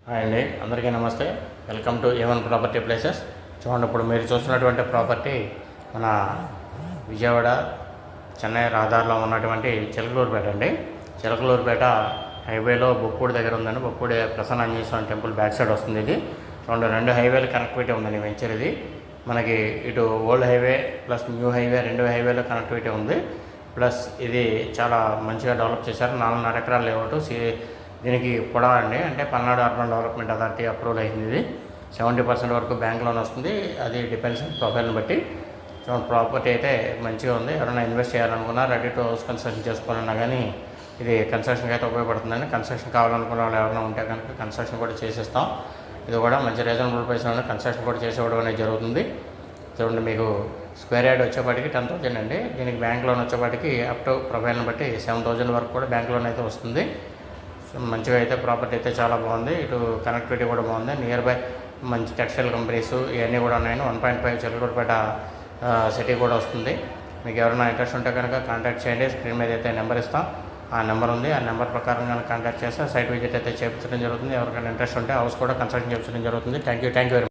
Hi అండి, అందరికీ నమస్తే. Welcome to A1 property places. చూడండి, ఇప్పుడు మీరు చూస్తున్నటువంటి ప్రాపర్టీ మన విజయవాడ చెన్నై రహదారిలో ఉన్నటువంటి చిలకలూరుపేట అండి. చిలకలూరుపేట హైవేలో బొప్పూడి దగ్గర ఉందండి. బొప్పూడి ప్రసన్న ఆంజనేయ స్వామి టెంపుల్ బ్యాక్ సైడ్ వస్తుంది. ఇది రెండు హైవేలు కనెక్టివిటీ ఉందండి వెంచర్. ఇది మనకి ఇటు old highway plus new highway, రెండు హైవేలో కనెక్టివిటీ ఉంది. ప్లస్ ఇది చాలా మంచిగా డెవలప్ చేశారు. 4.5 ఎకరాల లేఅవుట్. దీనికి కూడా అండి, అంటే Palnadu urban development authority approval అయింది. ఇది 70% వరకు బ్యాంక్ లోన్ వస్తుంది. అది డిపెండ్స్ ప్రొఫైల్ని బట్టి. సో ప్రాపర్టీ అయితే మంచిగా ఉంది. ఎవరైనా ఇన్వెస్ట్ చేయాలనుకున్నా, రెడీ టు హౌస్ కన్స్ట్రక్షన్ చేసుకోవాలన్నా కానీ ఇది కన్స్ట్రక్షన్కి అయితే ఉపయోగపడుతుందండి. కన్స్ట్రక్షన్ కావాలనుకున్న వాళ్ళు ఎవరైనా ఉంటే కనుక కన్స్ట్రక్షన్ కూడా చేసేస్తాం. ఇది కూడా మంచి రీజనబుల్ ప్రైస్లో కన్స్ట్రక్షన్ కూడా చేసేవడం అనేది జరుగుతుంది. చూడండి, మీకు స్క్వేర్ యార్డ్ వచ్చేపాటికి 10,000 అండి. దీనికి బ్యాంక్ లోన్ వచ్చేపాటికి అప్ టు ప్రొఫైల్ని బట్టి 7,000 వరకు కూడా బ్యాంక్ లోన్ అయితే వస్తుంది. మంచిగా అయితే ప్రాపర్టీ అయితే చాలా బాగుంది. ఇటు కనెక్టివిటీ కూడా బాగుంది. నియర్ బై మంచి టెక్స్టైల్ కంపెనీస్ ఇవన్నీ కూడా ఉన్నాయండి. 1.5 చిలకలూరుపేట సిటీ కూడా వస్తుంది. మీకు ఎవరైనా ఇంట్రెస్ట్ ఉంటే కనుక కాంటాక్ట్ చేయండి. స్క్రీన్ మీద అయితే నెంబర్ ఇస్తాం. ఆ నెంబర్ ఉంది. ఆ నెంబర్ ప్రకారం కనుక కాంటాక్ట్ చేస్తే సైట్ విజిట్ అయితే చేయించడం జరుగుతుంది. ఎవరికైనా ఇంట్రెస్ట్ ఉంటే హౌస్ కూడా కన్స్ట్రక్షన్ చేయించడం జరుగుతుంది. Thank you very much.